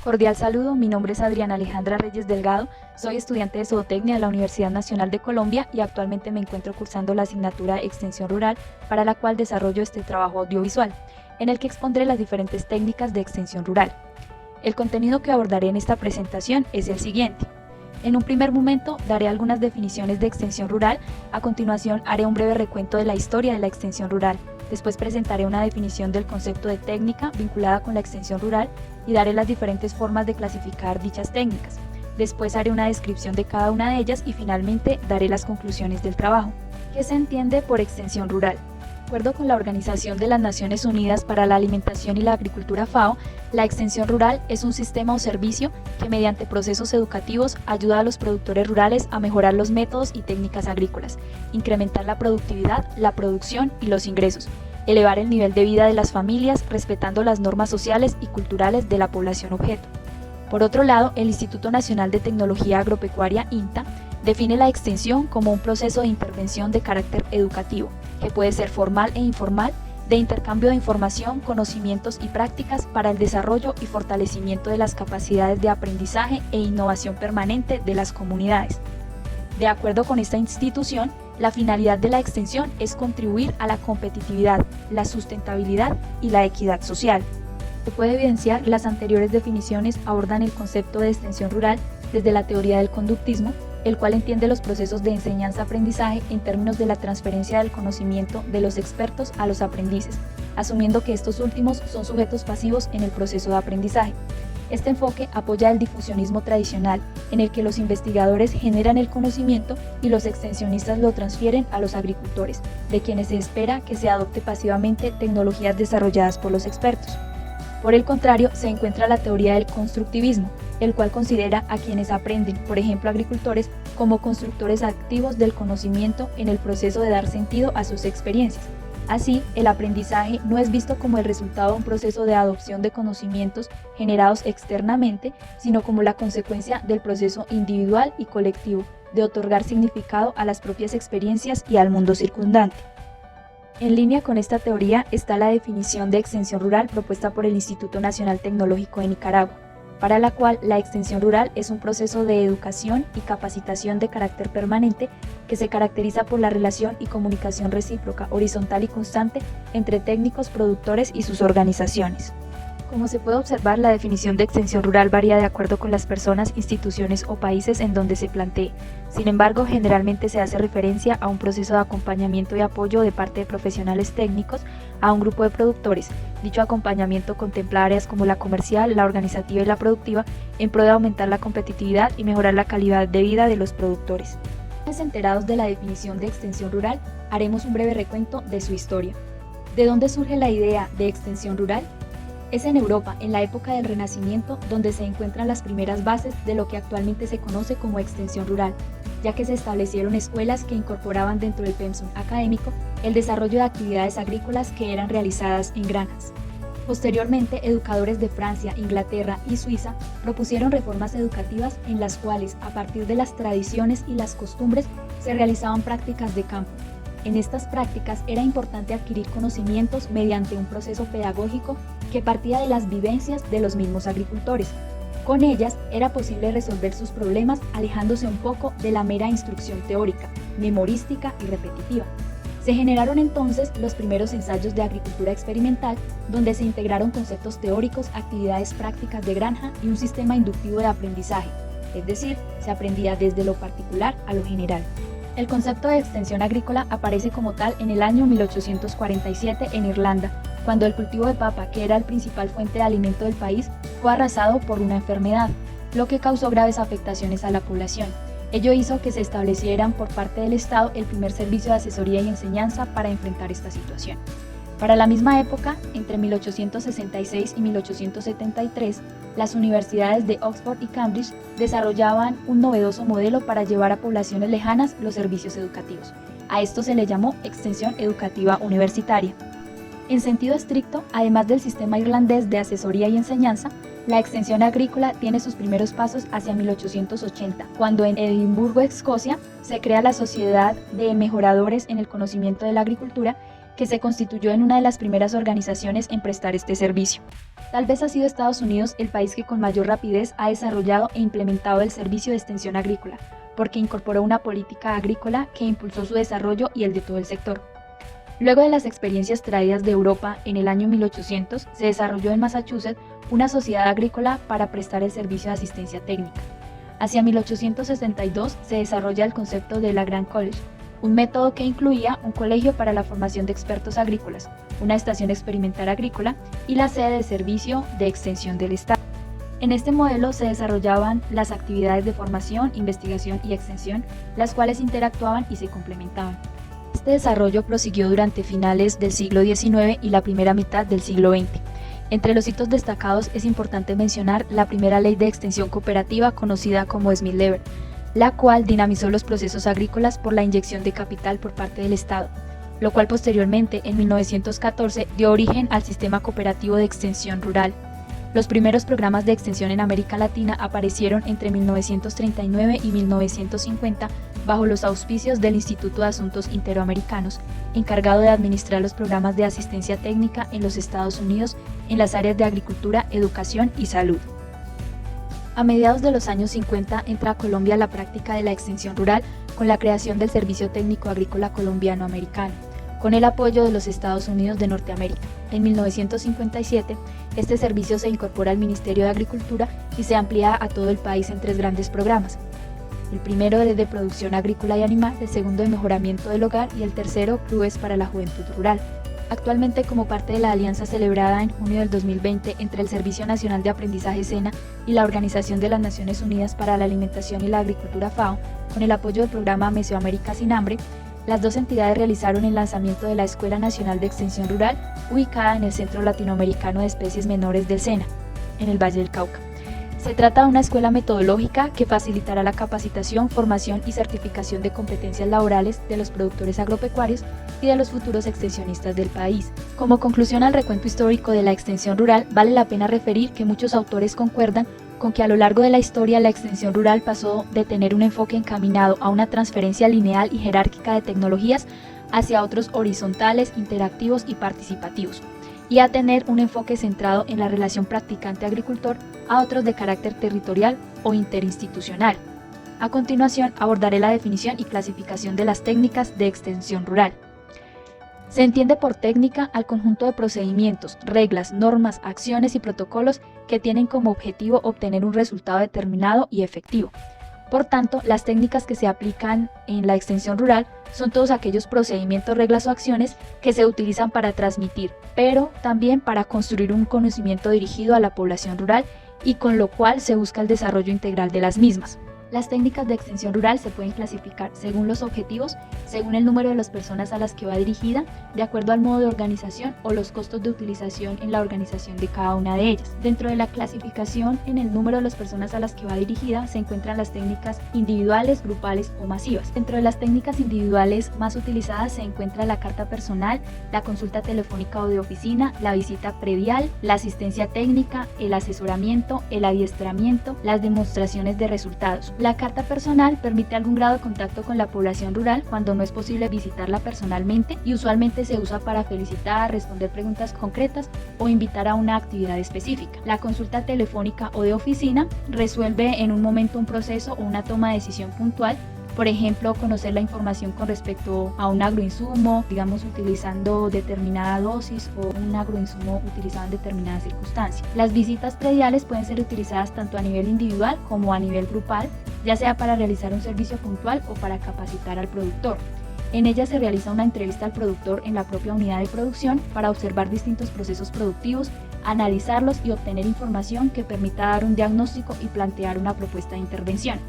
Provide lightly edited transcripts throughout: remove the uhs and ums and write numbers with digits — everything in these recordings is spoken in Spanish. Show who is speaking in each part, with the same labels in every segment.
Speaker 1: Cordial saludo, mi nombre es Adriana Alejandra Reyes Delgado, soy estudiante de Zootecnia de la Universidad Nacional de Colombia y actualmente me encuentro cursando la asignatura Extensión Rural, para la cual desarrollo este trabajo audiovisual, en el que expondré las diferentes técnicas de extensión rural. El contenido que abordaré en esta presentación es el siguiente. En un primer momento daré algunas definiciones de extensión rural, a continuación haré un breve recuento de la historia de la extensión rural, después presentaré una definición del concepto de técnica vinculada con la extensión rural y daré las diferentes formas de clasificar dichas técnicas. Después haré una descripción de cada una de ellas y finalmente daré las conclusiones del trabajo. ¿Qué se entiende por extensión rural? De acuerdo con la Organización de las Naciones Unidas para la Alimentación y la Agricultura FAO, la extensión rural es un sistema o servicio que mediante procesos educativos ayuda a los productores rurales a mejorar los métodos y técnicas agrícolas, incrementar la productividad, la producción y los ingresos, elevar el nivel de vida de las familias respetando las normas sociales y culturales de la población objeto. Por otro lado, el Instituto Nacional de Tecnología Agropecuaria, INTA, define la extensión como un proceso de intervención de carácter educativo, que puede ser formal e informal, de intercambio de información, conocimientos y prácticas para el desarrollo y fortalecimiento de las capacidades de aprendizaje e innovación permanente de las comunidades. De acuerdo con esta institución, la finalidad de la extensión es contribuir a la competitividad, la sustentabilidad y la equidad social. Se puede evidenciar que las anteriores definiciones abordan el concepto de extensión rural desde la teoría del conductismo, el cual entiende los procesos de enseñanza-aprendizaje en términos de la transferencia del conocimiento de los expertos a los aprendices, asumiendo que estos últimos son sujetos pasivos en el proceso de aprendizaje. Este enfoque apoya el difusionismo tradicional, en el que los investigadores generan el conocimiento y los extensionistas lo transfieren a los agricultores, de quienes se espera que se adopte pasivamente tecnologías desarrolladas por los expertos. Por el contrario, se encuentra la teoría del constructivismo, el cual considera a quienes aprenden, por ejemplo agricultores, como constructores activos del conocimiento en el proceso de dar sentido a sus experiencias. Así, el aprendizaje no es visto como el resultado de un proceso de adopción de conocimientos generados externamente, sino como la consecuencia del proceso individual y colectivo de otorgar significado a las propias experiencias y al mundo circundante. En línea con esta teoría está la definición de extensión rural propuesta por el Instituto Nacional Tecnológico de Nicaragua, para la cual la extensión rural es un proceso de educación y capacitación de carácter permanente que se caracteriza por la relación y comunicación recíproca, horizontal y constante entre técnicos, productores y sus organizaciones. Como se puede observar, la definición de extensión rural varía de acuerdo con las personas, instituciones o países en donde se plantee. Sin embargo, generalmente se hace referencia a un proceso de acompañamiento y apoyo de parte de profesionales técnicos a un grupo de productores. Dicho acompañamiento contempla áreas como la comercial, la organizativa y la productiva, en pro de aumentar la competitividad y mejorar la calidad de vida de los productores. Una vez enterados de la definición de extensión rural, haremos un breve recuento de su historia. ¿De dónde surge la idea de extensión rural? Es en Europa, en la época del Renacimiento, donde se encuentran las primeras bases de lo que actualmente se conoce como extensión rural, ya que se establecieron escuelas que incorporaban dentro del pensum académico el desarrollo de actividades agrícolas que eran realizadas en granjas. Posteriormente, educadores de Francia, Inglaterra y Suiza propusieron reformas educativas en las cuales, a partir de las tradiciones y las costumbres, se realizaban prácticas de campo. En estas prácticas era importante adquirir conocimientos mediante un proceso pedagógico que partía de las vivencias de los mismos agricultores. Con ellas era posible resolver sus problemas alejándose un poco de la mera instrucción teórica, memorística y repetitiva. Se generaron entonces los primeros ensayos de agricultura experimental, donde se integraron conceptos teóricos, actividades prácticas de granja y un sistema inductivo de aprendizaje, es decir, se aprendía desde lo particular a lo general. El concepto de extensión agrícola aparece como tal en el año 1847 en Irlanda, cuando el cultivo de papa, que era la principal fuente de alimento del país, fue arrasado por una enfermedad, lo que causó graves afectaciones a la población. Ello hizo que se establecieran por parte del Estado el primer servicio de asesoría y enseñanza para enfrentar esta situación. Para la misma época, entre 1866 y 1873, las universidades de Oxford y Cambridge desarrollaban un novedoso modelo para llevar a poblaciones lejanas los servicios educativos. A esto se le llamó extensión educativa universitaria. En sentido estricto, además del sistema irlandés de asesoría y enseñanza, la extensión agrícola tiene sus primeros pasos hacia 1880, cuando en Edimburgo, Escocia, se crea la Sociedad de Mejoradores en el Conocimiento de la Agricultura, que se constituyó en una de las primeras organizaciones en prestar este servicio. Tal vez ha sido Estados Unidos el país que con mayor rapidez ha desarrollado e implementado el servicio de extensión agrícola, porque incorporó una política agrícola que impulsó su desarrollo y el de todo el sector. Luego de las experiencias traídas de Europa en el año 1800, se desarrolló en Massachusetts una sociedad agrícola para prestar el servicio de asistencia técnica. Hacia 1862 se desarrolla el concepto del Agrarian College, un método que incluía un colegio para la formación de expertos agrícolas, una estación experimental agrícola y la sede de servicio de extensión del Estado. En este modelo se desarrollaban las actividades de formación, investigación y extensión, las cuales interactuaban y se complementaban. Este desarrollo prosiguió durante finales del siglo XIX y la primera mitad del siglo XX. Entre los hitos destacados es importante mencionar la primera ley de extensión cooperativa conocida como Smith-Lever, la cual dinamizó los procesos agrícolas por la inyección de capital por parte del Estado, lo cual posteriormente, en 1914, dio origen al sistema cooperativo de extensión rural. Los primeros programas de extensión en América Latina aparecieron entre 1939 y 1950 bajo los auspicios del Instituto de Asuntos Interamericanos, encargado de administrar los programas de asistencia técnica en los Estados Unidos en las áreas de agricultura, educación y salud. A mediados de los años 50 entra a Colombia la práctica de la extensión rural con la creación del Servicio Técnico Agrícola Colombiano-Americano, con el apoyo de los Estados Unidos de Norteamérica. En 1957, este servicio se incorpora al Ministerio de Agricultura y se amplía a todo el país en 3 grandes programas. El primero es de producción agrícola y animal, el segundo de mejoramiento del hogar y el tercero, clubes para la juventud rural. Actualmente, como parte de la alianza celebrada en junio del 2020 entre el Servicio Nacional de Aprendizaje SENA y la Organización de las Naciones Unidas para la Alimentación y la Agricultura FAO, con el apoyo del programa Mesoamérica sin Hambre, las dos entidades realizaron el lanzamiento de la Escuela Nacional de Extensión Rural, ubicada en el Centro Latinoamericano de Especies Menores del SENA, en el Valle del Cauca. Se trata de una escuela metodológica que facilitará la capacitación, formación y certificación de competencias laborales de los productores agropecuarios y de los futuros extensionistas del país. Como conclusión al recuento histórico de la extensión rural, vale la pena referir que muchos autores concuerdan con que a lo largo de la historia la extensión rural pasó de tener un enfoque encaminado a una transferencia lineal y jerárquica de tecnologías hacia otros horizontales, interactivos y participativos, y a tener un enfoque centrado en la relación practicante-agricultor a otros de carácter territorial o interinstitucional. A continuación abordaré la definición y clasificación de las técnicas de extensión rural. Se entiende por técnica al conjunto de procedimientos, reglas, normas, acciones y protocolos que tienen como objetivo obtener un resultado determinado y efectivo. Por tanto, las técnicas que se aplican en la extensión rural son todos aquellos procedimientos, reglas o acciones que se utilizan para transmitir, pero también para construir un conocimiento dirigido a la población rural y con lo cual se busca el desarrollo integral de las mismas. Las técnicas de extensión rural se pueden clasificar según los objetivos, según el número de las personas a las que va dirigida, de acuerdo al modo de organización o los costos de utilización en la organización de cada una de ellas. Dentro de la clasificación en el número de las personas a las que va dirigida se encuentran las técnicas individuales, grupales o masivas. Dentro de las técnicas individuales más utilizadas se encuentra la carta personal, la consulta telefónica o de oficina, la visita predial, la asistencia técnica, el asesoramiento, el adiestramiento, las demostraciones de resultados. La carta personal permite algún grado de contacto con la población rural cuando no es posible visitarla personalmente y usualmente se usa para felicitar, responder preguntas concretas o invitar a una actividad específica. La consulta telefónica o de oficina resuelve en un momento un proceso o una toma de decisión puntual. Por ejemplo, conocer la información con respecto a un agroinsumo, digamos utilizando determinada dosis o un agroinsumo utilizado en determinadas circunstancias. Las visitas prediales pueden ser utilizadas tanto a nivel individual como a nivel grupal, ya sea para realizar un servicio puntual o para capacitar al productor. En ella se realiza una entrevista al productor en la propia unidad de producción para observar distintos procesos productivos, analizarlos y obtener información que permita dar un diagnóstico y plantear una propuesta de intervención.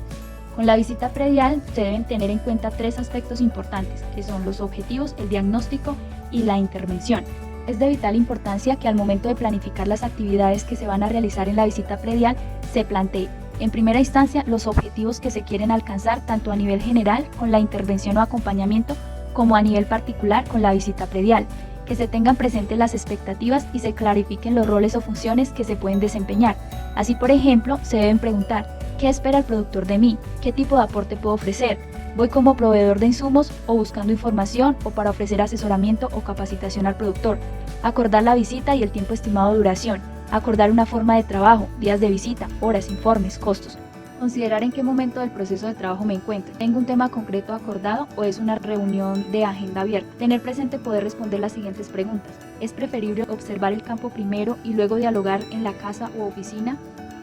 Speaker 1: Con la visita predial se deben tener en cuenta 3 aspectos importantes, que son los objetivos, el diagnóstico y la intervención. Es de vital importancia que al momento de planificar las actividades que se van a realizar en la visita predial se plantee, en primera instancia, los objetivos que se quieren alcanzar tanto a nivel general con la intervención o acompañamiento como a nivel particular con la visita predial, que se tengan presentes las expectativas y se clarifiquen los roles o funciones que se pueden desempeñar. Así, por ejemplo, se deben preguntar: ¿qué espera el productor de mí? ¿Qué tipo de aporte puedo ofrecer? Voy como proveedor de insumos o buscando información o para ofrecer asesoramiento o capacitación al productor. Acordar la visita y el tiempo estimado de duración. Acordar una forma de trabajo, días de visita, horas, informes, costos. Considerar en qué momento del proceso de trabajo me encuentro. ¿Tengo un tema concreto acordado o es una reunión de agenda abierta? Tener presente poder responder las siguientes preguntas. ¿Es preferible observar el campo primero y luego dialogar en la casa u oficina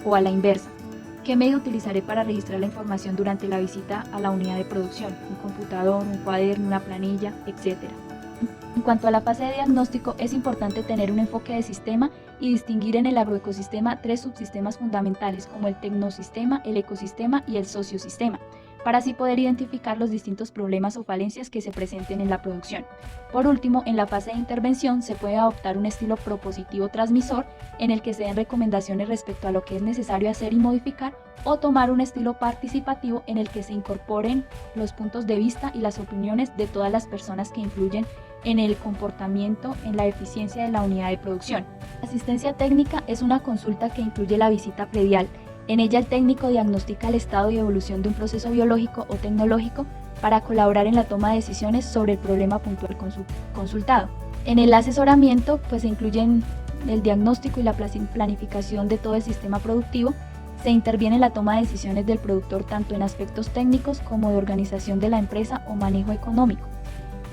Speaker 1: o a la inversa? ¿Qué medio utilizaré para registrar la información durante la visita a la unidad de producción? ¿Un computador, un cuaderno, una planilla, etcétera? En cuanto a la fase de diagnóstico, es importante tener un enfoque de sistema y distinguir en el agroecosistema 3 subsistemas fundamentales como el tecnosistema, el ecosistema y el sociosistema, para así poder identificar los distintos problemas o falencias que se presenten en la producción. Por último, en la fase de intervención se puede adoptar un estilo propositivo transmisor en el que se den recomendaciones respecto a lo que es necesario hacer y modificar, o tomar un estilo participativo en el que se incorporen los puntos de vista y las opiniones de todas las personas que influyen en el comportamiento, en la eficiencia de la unidad de producción. Asistencia técnica es una consulta que incluye la visita predial. En ella el técnico diagnostica el estado y evolución de un proceso biológico o tecnológico para colaborar en la toma de decisiones sobre el problema puntual consultado. En el asesoramiento se incluyen el diagnóstico y la planificación de todo el sistema productivo. Se interviene en la toma de decisiones del productor tanto en aspectos técnicos como de organización de la empresa o manejo económico.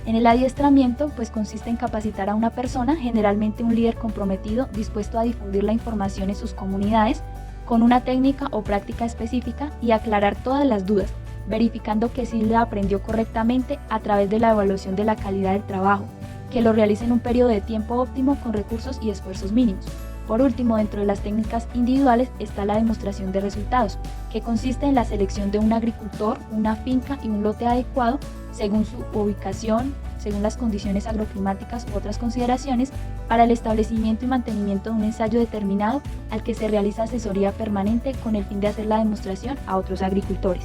Speaker 1: En el adiestramiento, consiste en capacitar a una persona, generalmente un líder comprometido, dispuesto a difundir la información en sus comunidades, con una técnica o práctica específica y aclarar todas las dudas, verificando que sí la aprendió correctamente a través de la evaluación de la calidad del trabajo, que lo realice en un periodo de tiempo óptimo con recursos y esfuerzos mínimos. Por último, dentro de las técnicas individuales está la demostración de resultados, que consiste en la selección de un agricultor, una finca y un lote adecuado según su ubicación, según las condiciones agroclimáticas u otras consideraciones, para el establecimiento y mantenimiento de un ensayo determinado al que se realiza asesoría permanente con el fin de hacer la demostración a otros agricultores.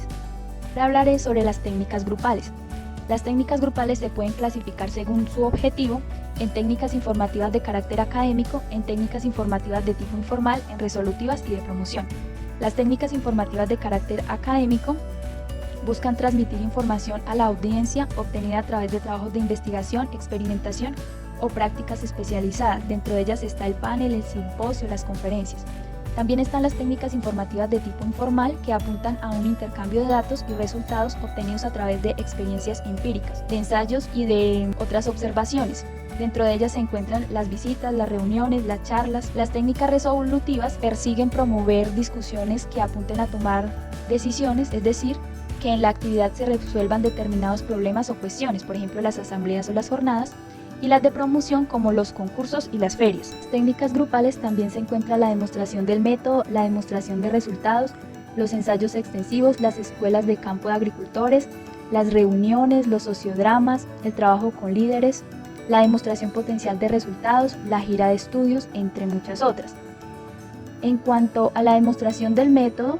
Speaker 1: Ahora hablaré sobre las técnicas grupales. Las técnicas grupales se pueden clasificar según su objetivo, en técnicas informativas de carácter académico, en técnicas informativas de tipo informal, en resolutivas y de promoción. Las técnicas informativas de carácter académico buscan transmitir información a la audiencia obtenida a través de trabajos de investigación, experimentación o prácticas especializadas. Dentro de ellas está el panel, el simposio, las conferencias. También están las técnicas informativas de tipo informal que apuntan a un intercambio de datos y resultados obtenidos a través de experiencias empíricas, de ensayos y de otras observaciones. Dentro de ellas se encuentran las visitas, las reuniones, las charlas. Las técnicas resolutivas persiguen promover discusiones que apunten a tomar decisiones, es decir, que en la actividad se resuelvan determinados problemas o cuestiones, por ejemplo las asambleas o las jornadas, y las de promoción como los concursos y las ferias. En las técnicas grupales también se encuentra la demostración del método, la demostración de resultados, los ensayos extensivos, las escuelas de campo de agricultores, las reuniones, los sociodramas, el trabajo con líderes, la demostración potencial de resultados, la gira de estudios, entre muchas otras. En cuanto a la demostración del método,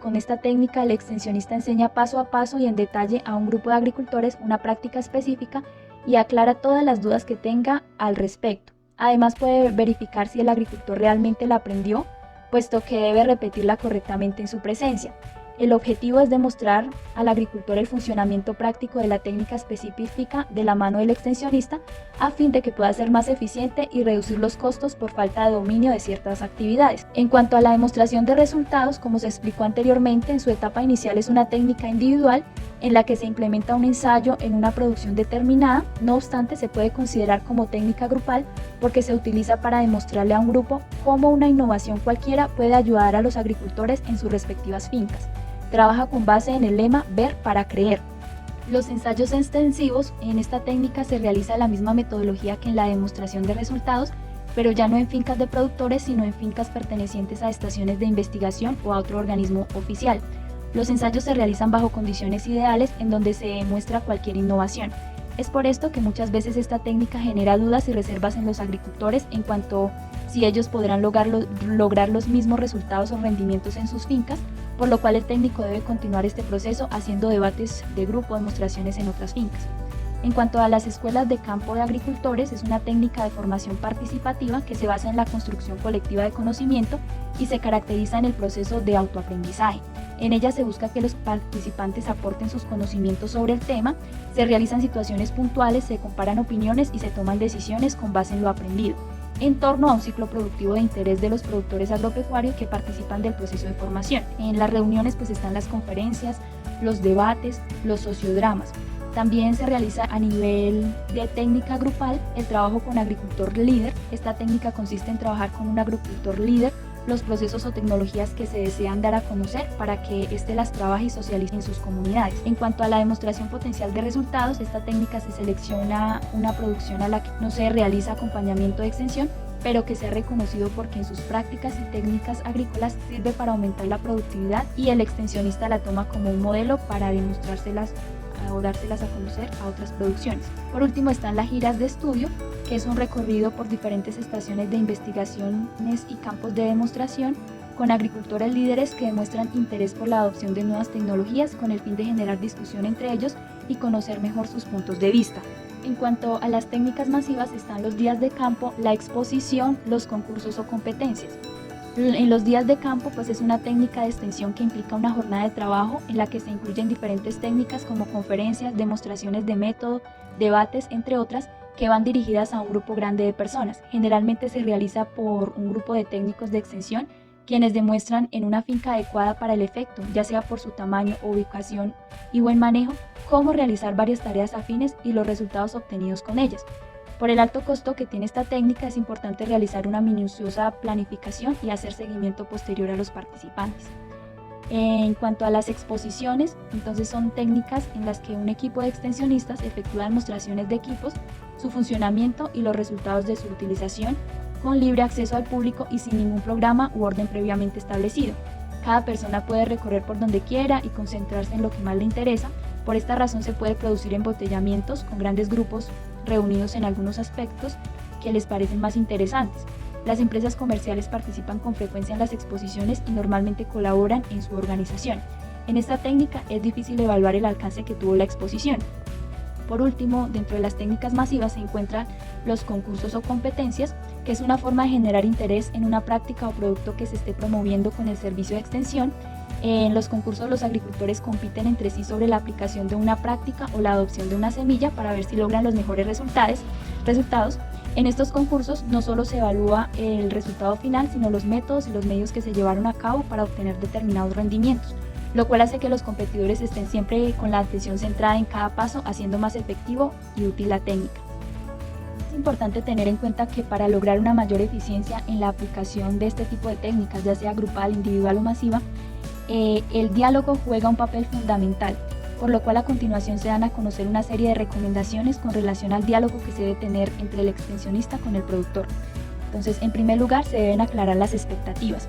Speaker 1: con esta técnica el extensionista enseña paso a paso y en detalle a un grupo de agricultores una práctica específica y aclara todas las dudas que tenga al respecto. Además puede verificar si el agricultor realmente la aprendió, puesto que debe repetirla correctamente en su presencia. El objetivo es demostrar al agricultor el funcionamiento práctico de la técnica específica de la mano del extensionista a fin de que pueda ser más eficiente y reducir los costos por falta de dominio de ciertas actividades. En cuanto a la demostración de resultados, como se explicó anteriormente, en su etapa inicial es una técnica individual en la que se implementa un ensayo en una producción determinada. No obstante, se puede considerar como técnica grupal porque se utiliza para demostrarle a un grupo cómo una innovación cualquiera puede ayudar a los agricultores en sus respectivas fincas. Trabaja con base en el lema ver para creer. Los ensayos extensivos en esta técnica se realiza la misma metodología que en la demostración de resultados, pero ya no en fincas de productores, sino en fincas pertenecientes a estaciones de investigación o a otro organismo oficial. Los ensayos se realizan bajo condiciones ideales en donde se demuestra cualquier innovación. Es por esto que muchas veces esta técnica genera dudas y reservas en los agricultores en cuanto si ellos podrán lograr los mismos resultados o rendimientos en sus fincas, por lo cual el técnico debe continuar este proceso haciendo debates de grupo, demostraciones en otras fincas. En cuanto a las escuelas de campo de agricultores, es una técnica de formación participativa que se basa en la construcción colectiva de conocimiento y se caracteriza en el proceso de autoaprendizaje. En ella se busca que los participantes aporten sus conocimientos sobre el tema, se realizan situaciones puntuales, se comparan opiniones y se toman decisiones con base en lo aprendido, en torno a un ciclo productivo de interés de los productores agropecuarios que participan del proceso de formación. En las reuniones pues están las conferencias, los debates, los sociodramas. También se realiza a nivel de técnica grupal el trabajo con agricultor líder. Esta técnica consiste en trabajar con un agricultor líder los procesos o tecnologías que se desean dar a conocer para que éste las trabaje y socialice en sus comunidades. En cuanto a la demostración potencial de resultados, esta técnica se selecciona una producción a la que no se realiza acompañamiento de extensión, pero que sea reconocido porque en sus prácticas y técnicas agrícolas sirve para aumentar la productividad y el extensionista la toma como un modelo para demostrárselas o dárselas a conocer a otras producciones. Por último están las giras de estudio, que es un recorrido por diferentes estaciones de investigaciones y campos de demostración con agricultores líderes que demuestran interés por la adopción de nuevas tecnologías con el fin de generar discusión entre ellos y conocer mejor sus puntos de vista. En cuanto a las técnicas masivas están los días de campo, la exposición, los concursos o competencias. En los días de campo pues es una técnica de extensión que implica una jornada de trabajo en la que se incluyen diferentes técnicas como conferencias, demostraciones de método, debates, entre otras, que van dirigidas a un grupo grande de personas. Generalmente se realiza por un grupo de técnicos de extensión quienes demuestran en una finca adecuada para el efecto, ya sea por su tamaño, ubicación y buen manejo, cómo realizar varias tareas afines y los resultados obtenidos con ellas. Por el alto costo que tiene esta técnica es importante realizar una minuciosa planificación y hacer seguimiento posterior a los participantes. En cuanto a las exposiciones, entonces son técnicas en las que un equipo de extensionistas efectúa demostraciones de equipos, su funcionamiento y los resultados de su utilización con libre acceso al público y sin ningún programa u orden previamente establecido. Cada persona puede recorrer por donde quiera y concentrarse en lo que más le interesa. Por esta razón se puede producir embotellamientos con grandes grupos reunidos en algunos aspectos que les parecen más interesantes. Las empresas comerciales participan con frecuencia en las exposiciones y normalmente colaboran en su organización. En esta técnica es difícil evaluar el alcance que tuvo la exposición. Por último, dentro de las técnicas masivas se encuentran los concursos o competencias, que es una forma de generar interés en una práctica o producto que se esté promoviendo con el servicio de extensión. En los concursos los agricultores compiten entre sí sobre la aplicación de una práctica o la adopción de una semilla para ver si logran los mejores resultados. En estos concursos no solo se evalúa el resultado final, sino los métodos y los medios que se llevaron a cabo para obtener determinados rendimientos, lo cual hace que los competidores estén siempre con la atención centrada en cada paso, haciendo más efectivo y útil la técnica. Es importante tener en cuenta que para lograr una mayor eficiencia en la aplicación de este tipo de técnicas, ya sea grupal, individual o masiva, el diálogo juega un papel fundamental, por lo cual a continuación se dan a conocer una serie de recomendaciones con relación al diálogo que se debe tener entre el extensionista con el productor. Entonces, en primer lugar, se deben aclarar las expectativas.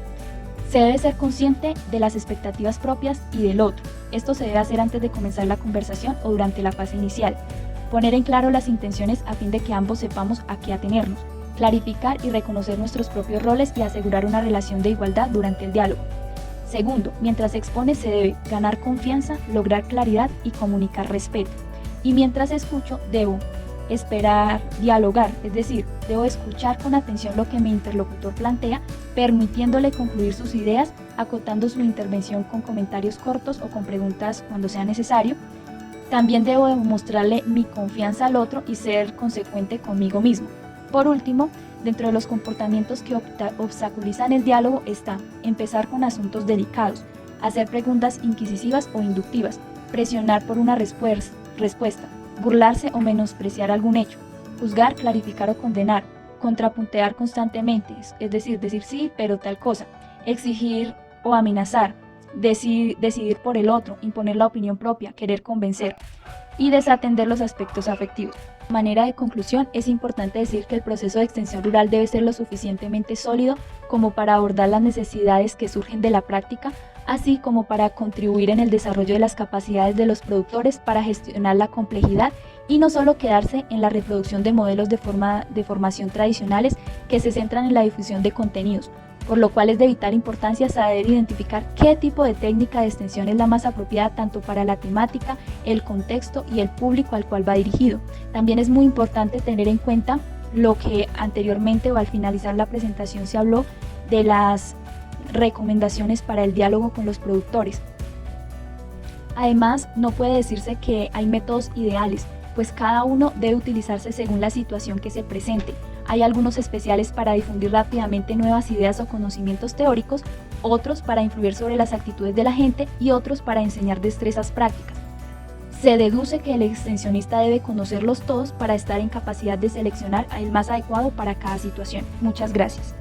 Speaker 1: Se debe ser consciente de las expectativas propias y del otro. Esto se debe hacer antes de comenzar la conversación o durante la fase inicial. Poner en claro las intenciones a fin de que ambos sepamos a qué atenernos. Clarificar y reconocer nuestros propios roles y asegurar una relación de igualdad durante el diálogo. Segundo, mientras se expone se debe ganar confianza, lograr claridad y comunicar respeto. Y mientras escucho, debo esperar dialogar, es decir, debo escuchar con atención lo que mi interlocutor plantea, permitiéndole concluir sus ideas, acotando su intervención con comentarios cortos o con preguntas cuando sea necesario. También debo demostrarle mi confianza al otro y ser consecuente conmigo mismo. Por último, dentro de los comportamientos que obstaculizan el diálogo está empezar con asuntos delicados, hacer preguntas incisivas o inductivas, presionar por una respuesta, burlarse o menospreciar algún hecho, juzgar, clarificar o condenar, contrapuntear constantemente, es decir sí, pero tal cosa, exigir o amenazar, decidir por el otro, imponer la opinión propia, querer convencer y desatender los aspectos afectivos. De manera de conclusión, es importante decir que el proceso de extensión rural debe ser lo suficientemente sólido como para abordar las necesidades que surgen de la práctica, así como para contribuir en el desarrollo de las capacidades de los productores para gestionar la complejidad y no solo quedarse en la reproducción de modelos de formación tradicionales que se centran en la difusión de contenidos, por lo cual es de vital importancia saber identificar qué tipo de técnica de extensión es la más apropiada tanto para la temática, el contexto y el público al cual va dirigido. También es muy importante tener en cuenta lo que anteriormente o al finalizar la presentación se habló de las recomendaciones para el diálogo con los productores. Además, no puede decirse que hay métodos ideales, pues cada uno debe utilizarse según la situación que se presente. Hay algunos especiales para difundir rápidamente nuevas ideas o conocimientos teóricos, otros para influir sobre las actitudes de la gente y otros para enseñar destrezas prácticas. Se deduce que el extensionista debe conocerlos todos para estar en capacidad de seleccionar el más adecuado para cada situación. Muchas gracias.